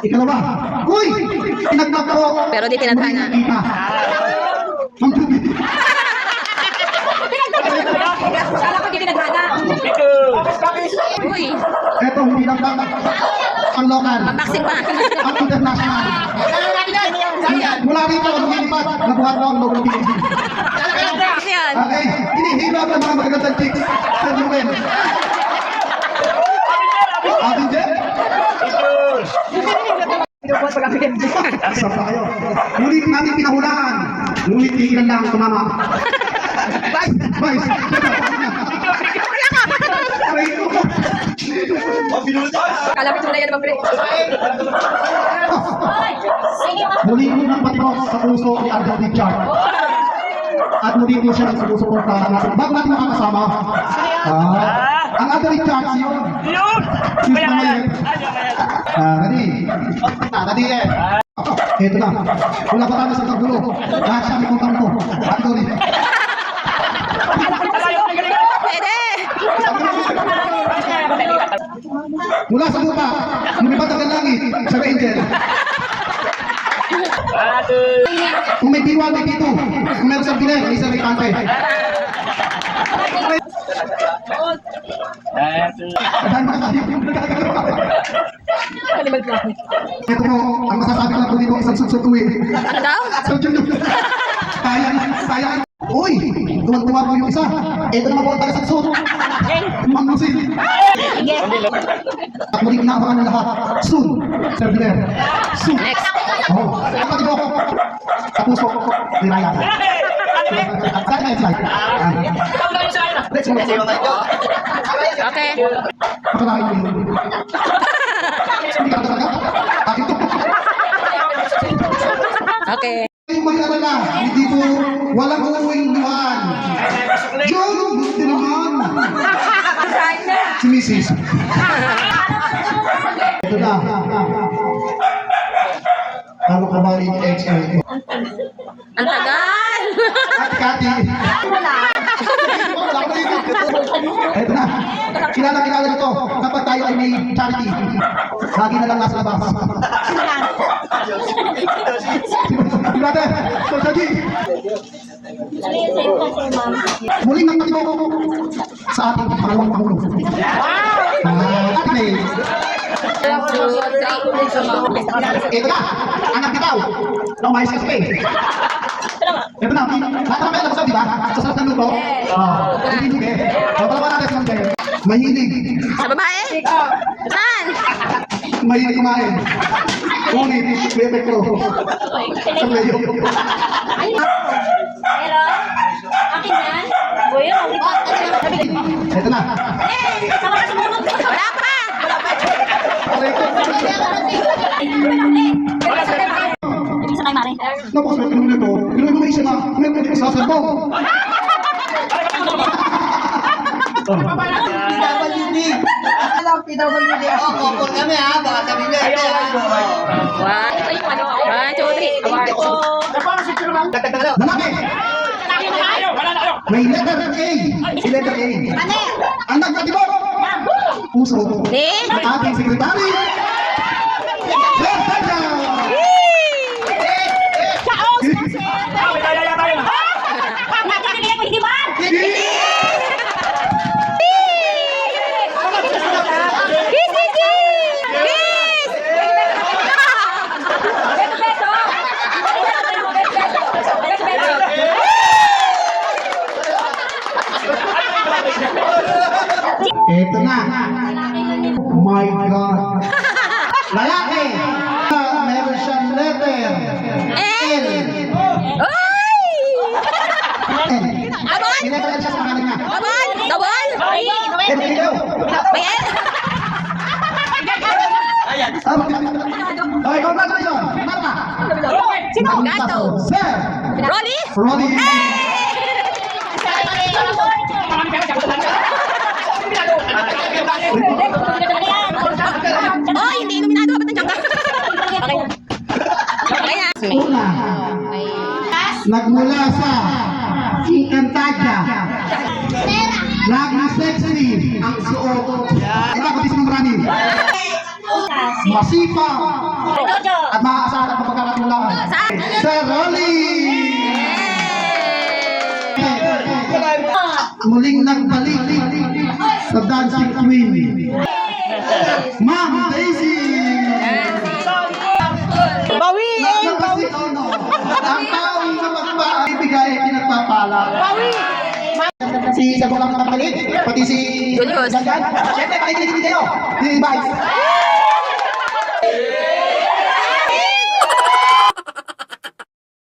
Ikalawa, uy! Tinagnak ko! Pero di tinadhana. Kala ko di tinadhana. Uy, Ito, hindi lang ba ang local, mabaksin pa. ang international. Mula rito, lumilipat, nabuhat mo ang logo ng Pilipinas. Kasi yan. Okay, hinihila ang mga magagandang chicks sa Ruben. Ating Jen? Asa pa kayo? Ngunit natin pinahulaan. Ngunit ilan lang tumama. Vice! Aray ko! Kala ko tulay yan naman, pre. Muli ko ng patimos sa puso ni Aldo Richard. At muli ko siya sa puso ko para natin. Bago natin makakasama. Ang Aldo Richard, yun. Sis Mamayan. Ready? Ready eh. Ito na. Wala pa tayo sa kagulo. Lahat siya may kuntang ko. At ito rin. Pwede. Mula sa lupa, lumipat ang langit sa angel. Kung may B1, may B2. Kung meron sa bilen, isa may pante. Ito po, ang masasabi ko lang po dito, isang susutuin. Ano daw? Kaya. Uy, tuwag-tuwa po yung isa. Ito naman po ang taga-saksot. Mang Lucy. At muling inaabangan ng lahat. Soon, Sir Blair. Soon. Next. Oh, ang pati ko. Sa puso ko. Nilaya. Saan na yung slide? Let's go. Okay. Pakalain mo yun. Hindi ka talaga? Akin to. Okay. Yung mag-alala, hindi po walang uuwing luhan. John, gusto naman. Si Mrs. Ito na. Ano ka ba yung XL? Ang tagal. At Kati. Ito na. Kilala nito kapag tayo ay may charity. Lagi na lang nasa labas. Brother, Sir muling nagtatimo ko sa ating pangalawang Pangulo. At may ito na, anak bitaw na umayos sa Spain. Ito na, lahat naman alam ko, di ba? Sa sarap ng luto. Hindi eh. Palawa natin sa mga mahilig. Sa babae? Saan? Mahilig kumain. Ngunit, may epekto. Sa playo. Meron? Akin yan? Boy, yun. Ito na. Wala pa. Isa kay Mare. Napakaswerte naman ito. Ilan mo isa na, meron ko sa cellphone. PWD ako. Kung kami ha, baka sabihin nyo. One, two, three. Lalaki. May letter A. Si letter A. Ang nagkatibo. Puso. Di? Ng ating sekretary. Sir Tanya. Ito na. My God. Lalaki. Meron siyang letter. L. Oy! L. Abon? Pinagalan siya sa pangalan niya. Abon? Double? L. Ikaw. May L? Okay, congratulations. Marta. Sino? Gato. Sir. Rolly? Rolly. Oh, hindi nominado. Ba't nandiyan ka? Okay. Okay na. Una. Nagmula sa Encantadia. Lagi sexy ang suot. Ito, kapis ng marami. masipag, Jojo. at maaasahan at mapagkakatulang. Sir Rolly! Muling nagbalik sa Dancing Queen. Ma'am Daisy! Bawiin! Kasi ano, ang taong na magpaibigay ay pinagpapala. Si Sabulang Kapalit, pati si Julius. Gangan. Siyempre, pakikinig kayo. Si Vice.